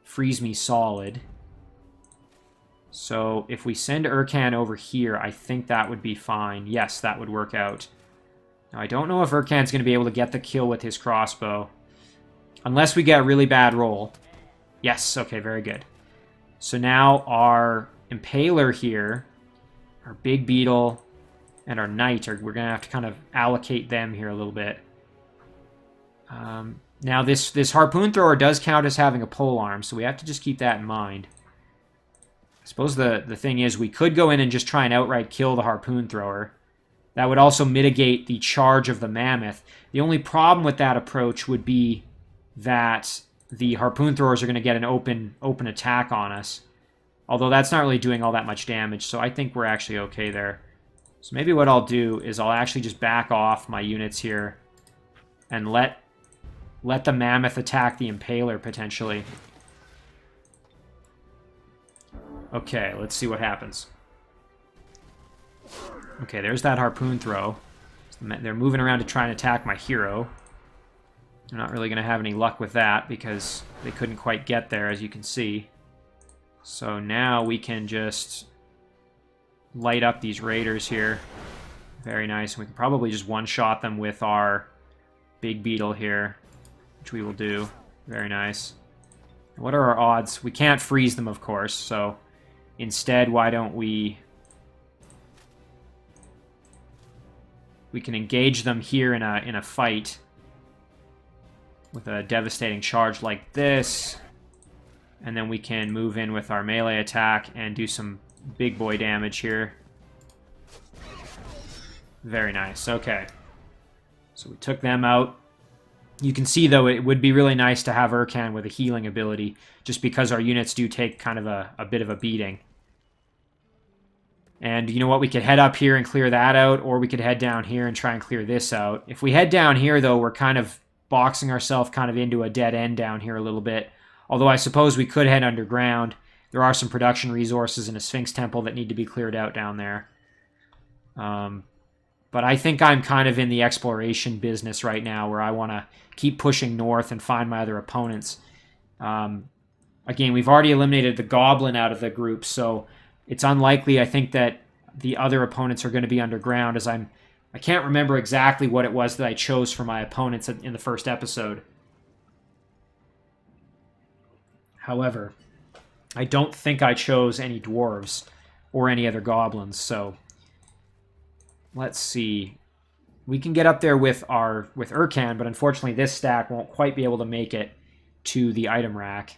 freeze me solid. So if we send Urkan over here, I think that would be fine. Yes, that would work out. Now, I don't know if Urkan's going to be able to get the kill with his crossbow. Unless we get a really bad roll. Yes, okay, very good. So now our Impaler here, our Big Beetle, and our Knight, we're going to have to kind of allocate them here a little bit. Now this Harpoon Thrower does count as having a polearm, so we have to just keep that in mind. I suppose the thing is we could go in and just try and outright kill the Harpoon Thrower. That would also mitigate the charge of the Mammoth. The only problem with that approach would be that the Harpoon Throwers are going to get an open attack on us. Although that's not really doing all that much damage, so I think we're actually okay there. So maybe what I'll do is I'll actually just back off my units here and let the Mammoth attack the Impaler, potentially. Okay, let's see what happens. Okay, there's that Harpoon Throw. They're moving around to try and attack my hero. I'm not really going to have any luck with that because they couldn't quite get there, as you can see. So now we can just light up these Raiders here. Very nice. We can probably just one-shot them with our Big Beetle here, which we will do. Very nice. What are our odds? We can't freeze them, of course, so instead, why don't we We can engage them here in a fight with a devastating charge like this. And then we can move in with our melee attack and do some big boy damage here. Very nice. Okay. So we took them out. You can see, though, it would be really nice to have Urkan with a healing ability, just because our units do take kind of a bit of a beating. And you know what? We could head up here and clear that out, or we could head down here and try and clear this out. If we head down here, though, we're kind of boxing ourselves kind of into a dead end down here a little bit. Although I suppose we could head underground. There are some production resources in a Sphinx Temple that need to be cleared out down there. But I think I'm kind of in the exploration business right now, where I want to keep pushing north and find my other opponents. Again, we've already eliminated the Goblin out of the group, so it's unlikely, I think, that the other opponents are going to be underground, as I can't remember exactly what it was that I chose for my opponents in the first episode. However, I don't think I chose any dwarves or any other goblins, so let's see. We can get up there with Urkan, but unfortunately this stack won't quite be able to make it to the item rack.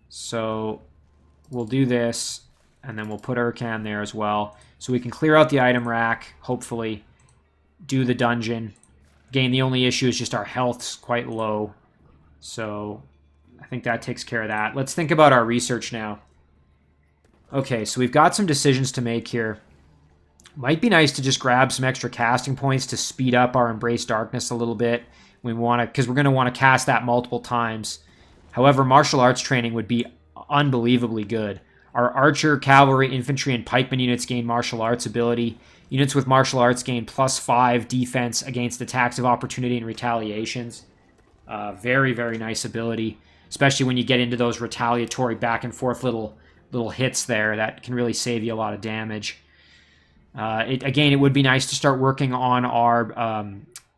So we'll do this, and then we'll put Urkan there as well. So we can clear out the item rack, hopefully, do the dungeon. Again, the only issue is just our health's quite low. So I think that takes care of that. Let's think about our research now. Okay, so we've got some decisions to make here. Might be nice to just grab some extra casting points to speed up our Embrace Darkness a little bit. Because we're going to want to cast that multiple times. However, martial arts training would be unbelievably good. Our archer, cavalry, infantry, and pikeman units gain martial arts ability. Units with martial arts gain +5 defense against attacks of opportunity and retaliations. Very, very nice ability, especially when you get into those retaliatory back and forth little hits there. That can really save you a lot of damage. Again, it would be nice to start working on our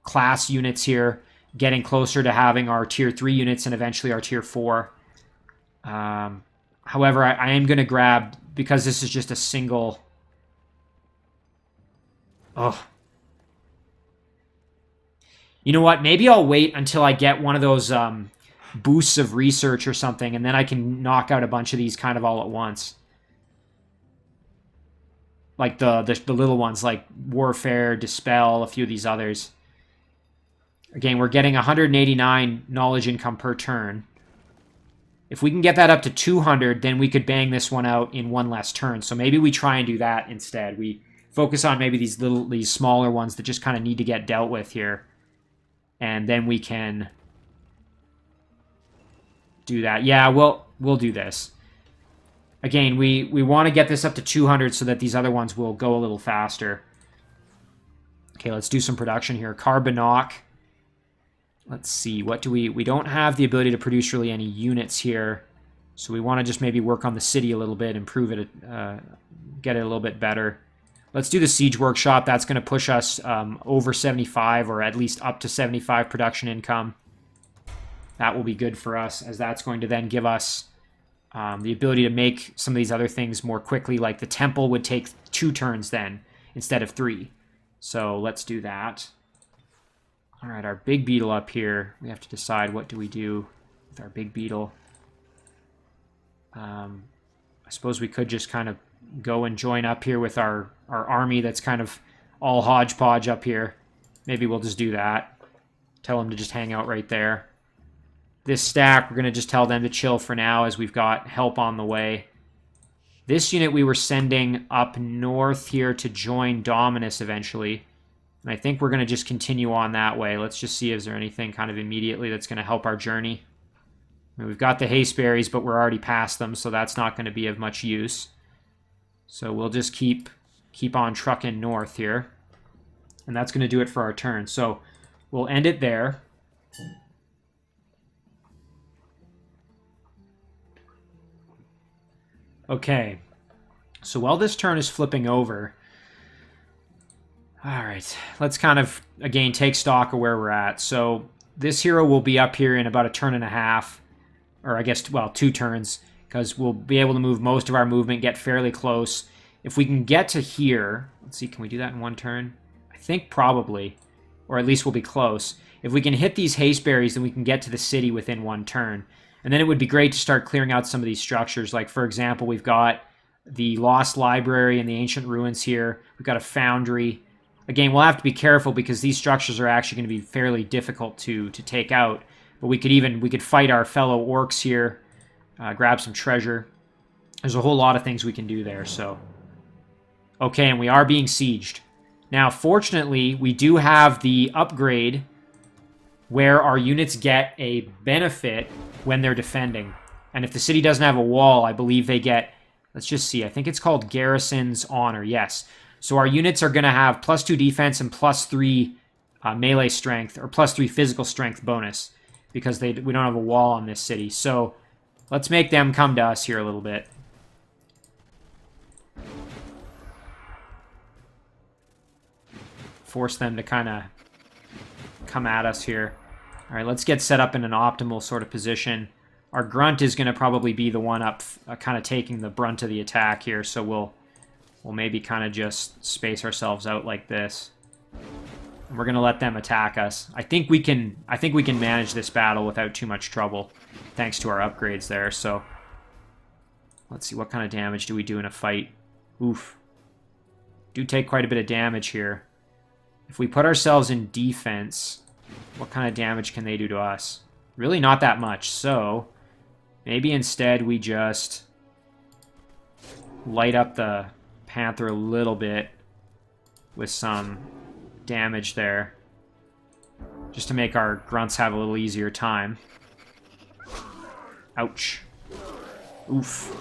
class units here, getting closer to having our tier 3 units and eventually our tier 4. However, I am going to grab, because this is just a single... Oh. You know what? Maybe I'll wait until I get one of those boosts of research or something, and then I can knock out a bunch of these kind of all at once. Like the little ones, like Warfare, Dispel, a few of these others. Again, we're getting 189 knowledge income per turn. If we can get that up to 200, then we could bang this one out in one less turn. So maybe we try and do that instead. We focus on maybe these smaller ones that just kind of need to get dealt with here. And then we can do that. Yeah, we'll do this. Again, we want to get this up to 200 so that these other ones will go a little faster. Okay, let's do some production here. Carbanock. Let's see, what do we don't have the ability to produce really any units here. So we want to just maybe work on the city a little bit, improve it, get it a little bit better. Let's do the Siege Workshop. That's going to push us over 75, or at least up to 75 production income. That will be good for us, as that's going to then give us the ability to make some of these other things more quickly, like the temple would take 2 turns then, instead of 3. So let's do that. All right, our big beetle up here. We have to decide what do we do with our big beetle. I suppose we could just kind of go and join up here with our army that's kind of all hodgepodge up here. Maybe we'll just do that. Tell them to just hang out right there. This stack, we're going to just tell them to chill for now, as we've got help on the way. This unit we were sending up north here to join Dominus eventually. And I think we're going to just continue on that way. Let's just see if there's anything kind of immediately that's going to help our journey. I mean, we've got the haste berries, but we're already past them, so that's not going to be of much use. So we'll just keep on trucking north here. And that's going to do it for our turn. So we'll end it there. Okay. So while this turn is flipping over... All right, let's kind of, again, take stock of where we're at. So this hero will be up here in about a turn and a half, or I guess, well, 2 turns, because we'll be able to move most of our movement, get fairly close. If we can get to here, let's see, can we do that in 1 turn? I think probably. Or at least we'll be close. If we can hit these haste berries, then we can get to the city within one turn. And then it would be great to start clearing out some of these structures. Like, for example, we've got the Lost Library and the Ancient Ruins here. We've got a Foundry. Again, we'll have to be careful because these structures are actually going to be fairly difficult to take out. But we could fight our fellow orcs here, grab some treasure. There's a whole lot of things we can do there, so. Okay, and we are being sieged. Now, fortunately, we do have the upgrade where our units get a benefit when they're defending. And if the city doesn't have a wall, I believe they get, let's just see, I think it's called Garrison's Honor, yes. So our units are going to have +2 defense and +3 melee strength, or +3 physical strength bonus, because we don't have a wall on this city. So let's make them come to us here a little bit. Force them to kind of come at us here. All right, let's get set up in an optimal sort of position. Our grunt is going to probably be the one up, kind of taking the brunt of the attack here. So we'll maybe kind of just space ourselves out like this. And we're going to let them attack us. I think we can manage this battle without too much trouble, thanks to our upgrades there. So let's see, what kind of damage do we do in a fight? Oof. Do take quite a bit of damage here. If we put ourselves in defense, what kind of damage can they do to us? Really not that much, so maybe instead we just light up the Panther a little bit with some damage there, just to make our grunts have a little easier time. Ouch. Oof.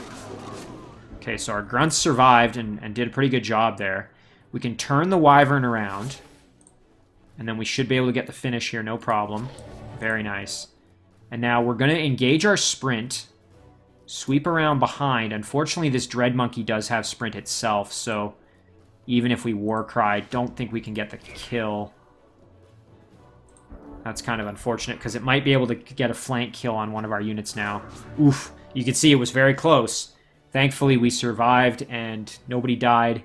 Okay, so our grunts survived and did a pretty good job there. We can turn the Wyvern around, and then we should be able to get the finish here, no problem. Very nice. And now we're going to engage our sprint, sweep around behind. Unfortunately, this Dread Monkey does have sprint itself, so even if we Warcry, don't think we can get the kill. That's kind of unfortunate, because it might be able to get a flank kill on one of our units now. Oof. You can see it was very close. Thankfully, we survived, and nobody died.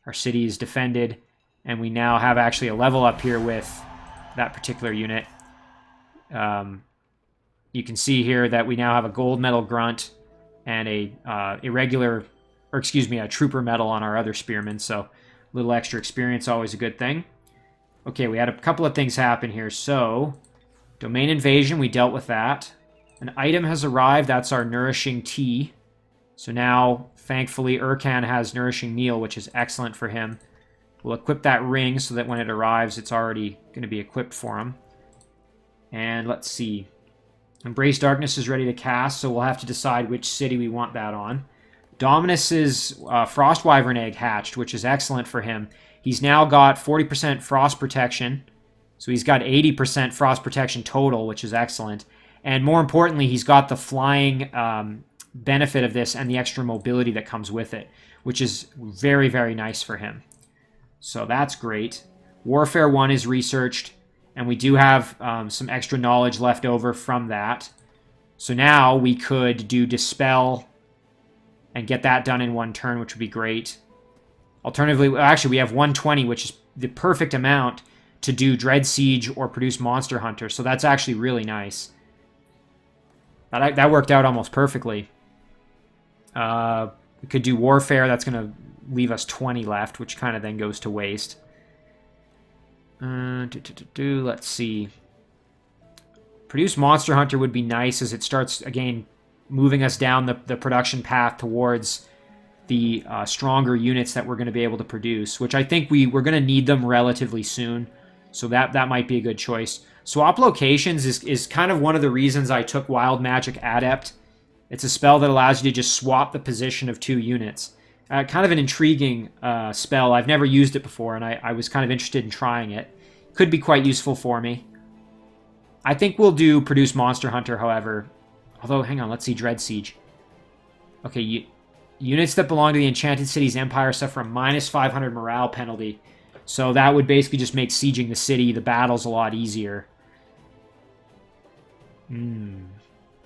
Our city is defended. And we now have actually a level up here with that particular unit. You can see here that we now have a gold medal grunt and a trooper medal on our other spearmen. So a little extra experience, always a good thing. Okay, we had a couple of things happen here. So domain invasion, we dealt with that. An item has arrived. That's our nourishing tea. So now, thankfully, Urkan has nourishing meal, which is excellent for him. We'll equip that ring so that when it arrives, it's already going to be equipped for him. And let's see. Embrace Darkness is ready to cast, so we'll have to decide which city we want that on. Dominus's Frost Wyvern egg hatched, which is excellent for him. He's now got 40% frost protection, so he's got 80% frost protection total, which is excellent. And more importantly, he's got the flying benefit of this and the extra mobility that comes with it, which is very, very nice for him. So that's great. Warfare 1 is researched, and we do have some extra knowledge left over from that. So now we could do Dispel and get that done in one turn, which would be great. Alternatively, actually, we have 120, which is the perfect amount to do Dread Siege or produce Monster Hunter. So that's actually really nice. That worked out almost perfectly. We could do Warfare. That's going to leave us 20 left, which kind of then goes to waste. Let's see. Produce Monster Hunter would be nice, as it starts, again, moving us down the production path towards the stronger units that we're going to be able to produce, which I think we're going to need them relatively soon. So that might be a good choice. Swap Locations is kind of one of the reasons I took Wild Magic Adept. It's a spell that allows you to just swap the position of 2 units. Kind of an intriguing spell. I've never used it before, and I was kind of interested in trying it. Could be quite useful for me. I think we'll do Produce Monster Hunter, however. Although, hang on, let's see Dread Siege. Okay, units that belong to the Enchanted City's Empire suffer a -500 morale penalty. So that would basically just make sieging the city, the battles, a lot easier.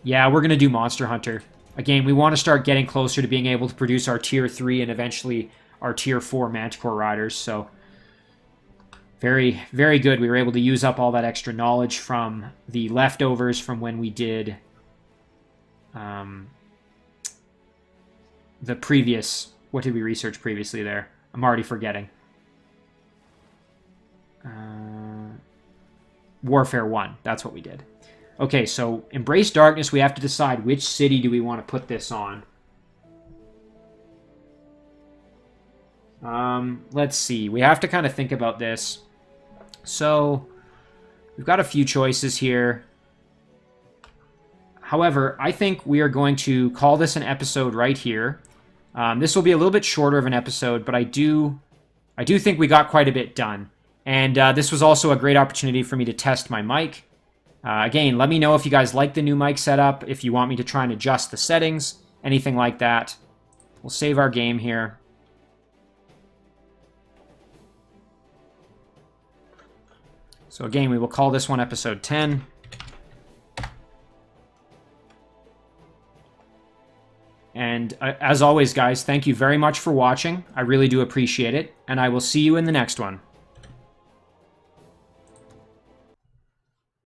Yeah, we're going to do Monster Hunter. Again, we want to start getting closer to being able to produce our Tier 3 and eventually our Tier 4 Manticore Riders, so Very, very good. We were able to use up all that extra knowledge from the leftovers from when we did the previous... What did we research previously there? I'm already forgetting. Warfare 1. That's what we did. Okay, so Embrace Darkness, we have to decide which city do we want to put this on. Let's see. We have to kind of think about this. So, we've got a few choices here. However, I think we are going to call this an episode right here. This will be a little bit shorter of an episode, but I do think we got quite a bit done. And this was also a great opportunity for me to test my mic. Again, let me know if you guys like the new mic setup, if you want me to try and adjust the settings, anything like that. We'll save our game here. So again, we will call this one episode 10. And as always, guys, thank you very much for watching. I really do appreciate it, and I will see you in the next one.